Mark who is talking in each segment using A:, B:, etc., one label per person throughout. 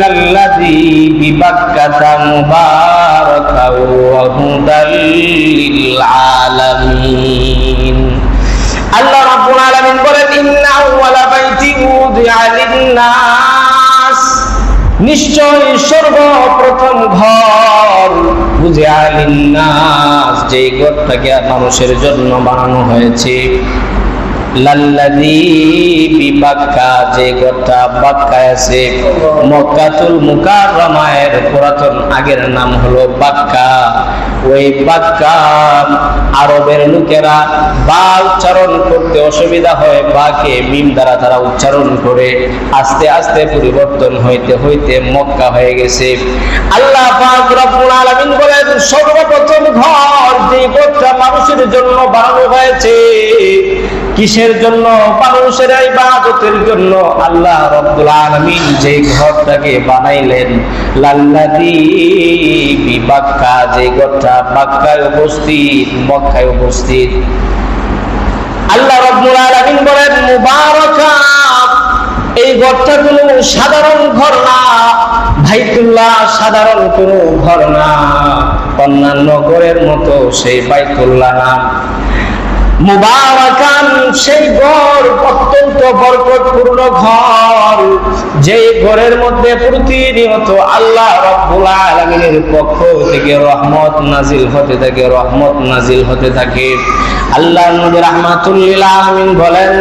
A: লাল্লাযী বিবাক্কাতা মুবারাকাও ওয়া হুদাল লিল আলামিন। আল্লাহ রাব্বুল আলামিন বলেন, ইন্না আউওয়ালা বাইতি উযিআ লিন-নাস, নিশ্চয় সর্বপ্রথম ঘর উযিআ লিন-নাস, যে ঘরটাকে মানুষের জন্য বানানো হয়েছে, লাল্লাযী বিবাক্কা, যে ঘরটা বাক্কায় আছে। মক্কাতুল মুকাররমায়ের পুরাতন আগের নাম হলো বাক্কা। ওই বাক্কা আরবের লোকেরা বা উচ্চারণ করতে অসুবিধা হয়, বাকে মিম দ্বারা তারা উচ্চারণ করে আস্তে আস্তে পরিবর্তন হইতে হইতে মক্কা হয়ে গেছে। আল্লাহ পাক রব্বুল আলামিন বলেন, সর্বপ্রথম ঘর যে ঘরটা মানুষের জন্য বানানো হয়েছে, কিসের জন্য? মানুষের ইবাদতের জন্য। আল্লাহ রাব্বুল আলামিন যে ঘরটাকে বানাইলেন, লাল্লাযী বিবাক্কা, যে ঘরটা বাক্কায় উপস্থিত, মক্কায় উপস্থিত। আল্লাহ রাব্বুল আলামিন বলেন, মুবারাকা, এই ঘরটা কোনো সাধারণ ঘর না, বাইতুল্লাহ সাধারণ কোনো ঘর না, অন্যান্য ঘরের মতো সেই বাইতুল্লাহ না। মুবারাকান, সেই ঘর অত্যন্ত বরকতপূর্ণ ঘর, যে ঘরের মধ্যে প্রতিনিয়ত আল্লাহ রাব্বুল আলামিনের পক্ষ থেকে রহমত নাজিল হতে থাকে, রহমত নাজিল হতে থাকে। আল্লাহ নবী রাহমাতুল লিল আলামিন বলেন,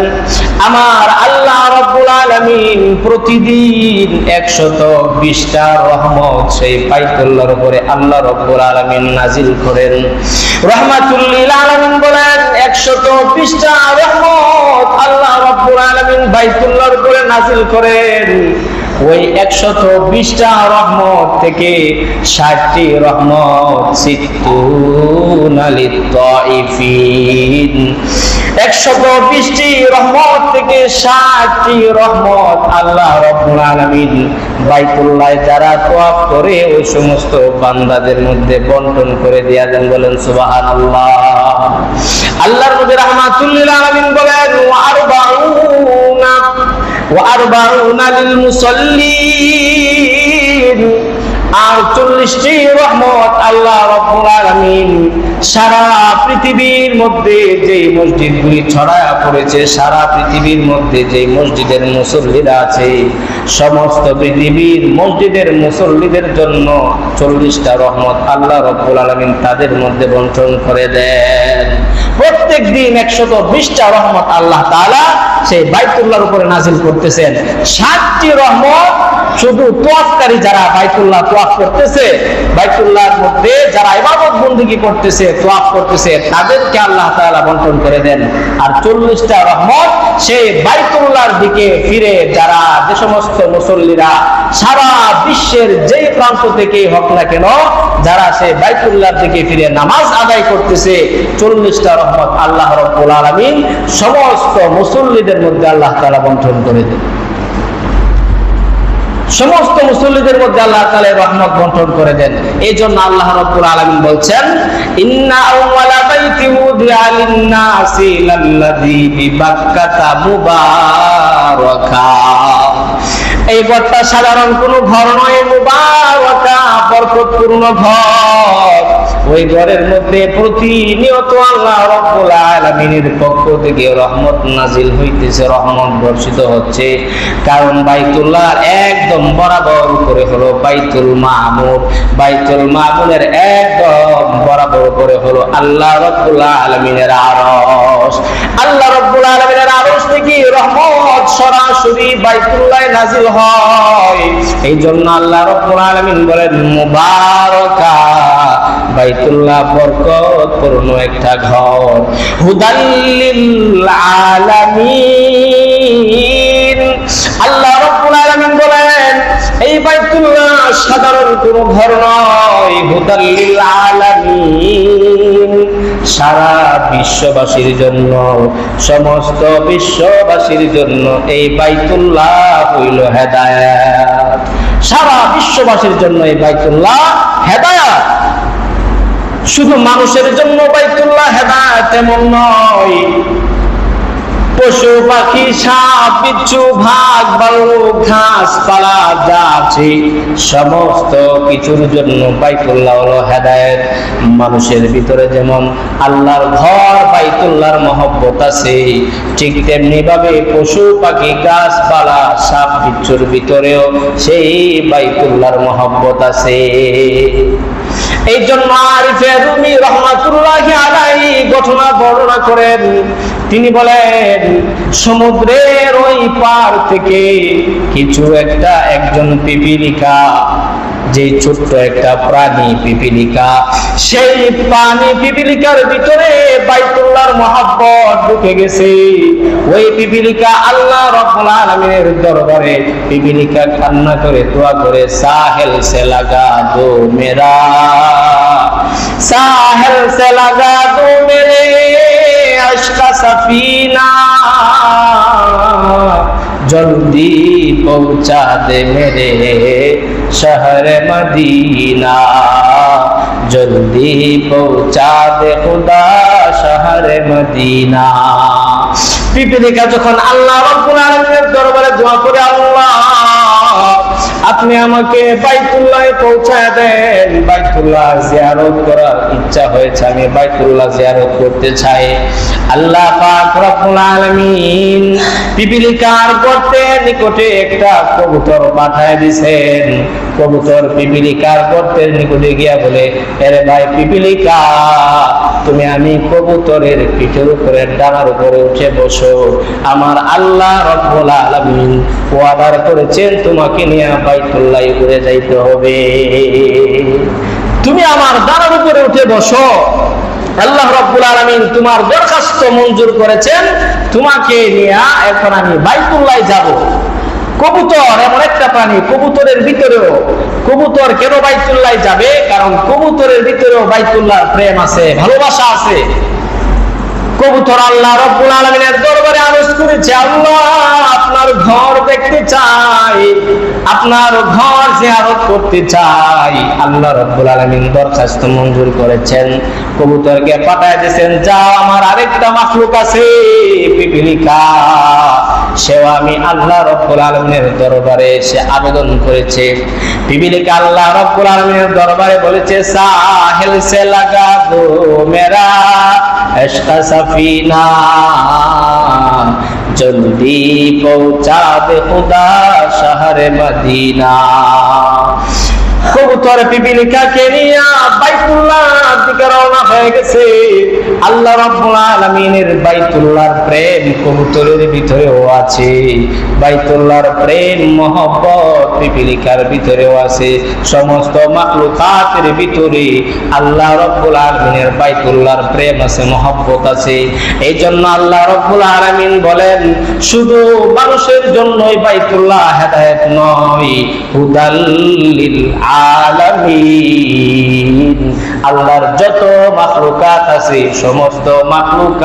A: আমার আল্লাহ রাব্বুল আলামিন প্রতিদিন 120টা রহমত সেই বাইতুল্লাহর উপরে আল্লাহ রাব্বুল আলামিন নাজিল করেন। রাহমাতুল লিল আলামিন বলেন, 120টা রহমত আল্লাহ রাব্বুল আলামিন বাইতুল্লাহর উপরে নাজিল করেন। ওই 120টা রহমত থেকে 60টি রহমত সিত্তুনা লিত-তাইফিন, 120টি রহমত থেকে 60টি রহমত আল্লাহ রাব্বুল আলামিন বাইতুল্লাহ যারা তওয়াফ করে ওই সমস্ত বান্দাদের মধ্যে বন্টন করে দিয়া দেন। বলেন সুবহানাল্লাহ। আল্লাহর নবী রাহমাতুল লিল আলামিন বলেন, ওয়া আরবাউনা লিল মুসাল্লিন, আর 40টি রহমত আল্লাহ রাব্বুল আলামিন সারা পৃথিবীর মধ্যে যে মসজিদগুলি ছড়ায়া পড়েছে, সারা পৃথিবীর মধ্যে যে মসজিদের মুসল্লিরা আছে, সমস্ত পৃথিবীর মসজিদের মুসল্লিদের জন্য 40টা রহমত আল্লাহ রাব্বুল আলামিন তাদের মধ্যে বন্টন করে দেন। প্রত্যেক দিন 120টা রহমত আল্লাহ তাআলা সেই বাইতুল্লাহর উপরে নাজিল করতেছেন। 60টি রহমত শুধু তোয়াফকারী যারা বাইতুল্লাহ তোয়াফ করতেছে, বাইতুল্লাহর মধ্যে যারা ইবাদত বندگی করতেছে, তোয়াফ করতেছে, তাদেরকে আল্লাহ তাআলা বন্টন করে দেন। আর 40টা রহমত সেই বাইতুল্লাহর দিকে ফিরে যারা, যে সমস্ত মুসল্লিরা সারা বিশ্বের যেই প্রান্ত থেকে হোক না কেন, যারা সেই বাইতুল্লাহর দিকে ফিরে নামাজ আদায় করতেছে, 40টা রহমত আল্লাহ রাব্বুল আলামিন সমস্ত মুসল্লিদের মধ্যে আল্লাহ তাআলা বন্টন করে দেন। সমস্ত মুসল্লিদের মধ্যে আল্লাহ তাআলা রহমত বন্টন করে দেন। এই জন্য আল্লাহ রাব্বুল আলামিন বলছেন, ইন্না আউওয়ালা বাইতি উযিআ লিন-নাসি লাল্লাযী বিবাক্কাতা মুবারাকা, এই ঘরটা সাধারণ কোনো ঘর নয়, মুবারাকা, বরকতপূর্ণ ঘর। ওই ঘরের মধ্যে প্রতিনিয়ত আল্লাহ রাব্বুল আলামিনের পক্ষ থেকে রহমত নাজিল হইতেছে, রহমত বর্ষিত হচ্ছে। কারণ বাইতুল্লাহ একদম বরাবর উপরে হলো বাইতুল মামুর, বাইতুল মামুরের একদম বরাবর উপরে হলো আল্লাহ রাব্বুল আলামিনের আরশ। আল্লাহ রাব্বুল আলামিনের আরশ থেকে রহমত সরাসরি বাইতুল্লাহ নাজিল হয়। এই জন্য আল্লাহ রাব্বুল আলামিন বলেন, মুবারাকা, বাইতুল্লাহ বরকতপূর্ণ একটা ঘর। হুদাল লিল আলামিন, আল্লাহ রাব্বুল আলামিন বলেন, এই বাইতুল্লাহ সাধারণ কোনো ঘর নয়, হুদাল লিল আলামিন, সারা বিশ্ববাসীর জন্য, সমস্ত বিশ্ববাসীর জন্য এই বাইতুল্লাহ হইল হেদায়েত। সারা বিশ্ববাসীর জন্য এই বাইতুল্লাহ হেদায়েত। শুধু মানুষের জন্য বাইতুল্লাহ হেদায়েত এমন নয়, পশু পাখি সাপ বিচ্ছু ভাগ ভাল্লুক ঘাসপালা যা আছে সমস্ত কিছুর জন্য বাইতুল্লাহ হলো হেদায়েত। মানুষের ভিতরে যেমন আল্লাহর ঘর বাইতুল্লাহর মহব্বত আছে, ঠিক তেমনি ভাবে পশু পাখি গাছপালা সাপ বিচ্ছুর ভিতরেও সেই বাইতুল্লাহর মহব্বত আছে। এই জন্য আরিফে রুমি রহমাতুল্লাহি আলাইহি ঘটনা বর্ণনা করেন। তিনি বলেন, সমুদ্রের ওই পার থেকে কিছু একজন পিপীলিকা, যে ছোট্ট একটা প্রাণী পিপীলিকা, সেই প্রাণী পিপীলিকার ভিতরে বাইতুল্লাহর মহব্বত ঢুকে গেছে। ওই পিপীলিকা আল্লাহ রাব্বুল আলামিনের দরবারে পিপীলিকা কান্না করে দোয়া করে, সাহেল সে লাগা দো মেরা, साहिल से लगा दो मेरे अश्क सफीना, जल्दी पहुंचा दे मेरे शहर मदीना, जल्दी पहुंचा दे खुदा शहर मदीना। পিপীলিকা যখন আল্লাহ রাব্বুল আলামিনের দরবারে দোয়া করে, আল্লাহ আপনি আমাকে বাইতুল্লাহে পৌঁছায় দেন, বাইতুল্লাহ জিয়ারত করার ইচ্ছা হয়েছে, আমি বাইতুল্লাহ জিয়ারত করতে চাই। আল্লাহ পাক রব্বুল আলামিন পিপীলিকার গর্তের নিকটে একটা কবুতর পাঠায় দিয়েছেন। কবুতর পিপীলিকার গর্তের নিকটে গিয়া বলে, আরে ভাই পিপীলিকা, তুমি আমি কবুতরের পিঠের উপরে ডানার উপরে উঠে বসো, আমার আল্লাহ রব্বুল আলামিন ওয়াদা করেছেন তোমাকে নিয়ে বাইতুল্লাহে ঘুরে যাইতে হবে, তুমি আমার ডানার উপরে উঠে বসো। আল্লাহ রাব্বুল আলামিন তোমার দরখাস্ত মঞ্জুর করেছেন, তোমাকে নিয়ে এখন আমি বাইতুল্লাহে যাব। কবুতর এমন একটা প্রাণী, কবুতরের ভিতরেও, কবুতর কেন বাইতুল্লাহে যাবে? কারণ কবুতরের ভিতরেও বাইতুল্লাহর প্রেম আছে, ভালোবাসা আছে। কবুতর আল্লাহ রাব্বুল আলামিনের দরবারে আরজ করেছে, আল্লাহ আপনার ঘর দেখতে চাই, আপনার ঘর জিয়ারত করতে চাই। আল্লাহ রাব্বুল আলামিন দরখাস্ত মঞ্জুর করেছেন, কবুতরকে পাঠায় দিয়েছেন, যাও আমার আরেকটা মাখলুক আছে পিপীলিকা, সেও আমি আল্লাহ রাব্বুল আলামিনের দরবারে সে আবেদন করেছে। পিপীলিকা আল্লাহ রাব্বুল আলামিনের দরবারে বলেছে, সাহিল সে লাগা দো মেরা इश्क सफीना, जल्दी पहुंचा दे खुदा शहर मदीना। কবুতর পিপীলিকাকে নিয়ে বাইতুল্লাহর দিকে রওনা হয়ে গেছে। আল্লাহ রাব্বুল আলামিনের বাইতুল্লাহর প্রেম কবুতরের ভিতরেও আছে, বাইতুল্লাহর প্রেম মহব্বত পিপীলিকার ভিতরেও আছে, সমস্ত মাখলুকাতের ভিতরে আল্লাহ রাব্বুল আলামিনের বাইতুল্লাহর প্রেম আছে, মহব্বত আছে। এই জন্য আল্লাহ রাব্বুল আলামিন বলেন, শুধু মানুষের জন্যই বাইতুল্লাহ হেদায়েত নয়, হুদাল লিল আলামিন। আল্লাহর যত মাখলুকাত আছে সমস্ত মাখলুকাত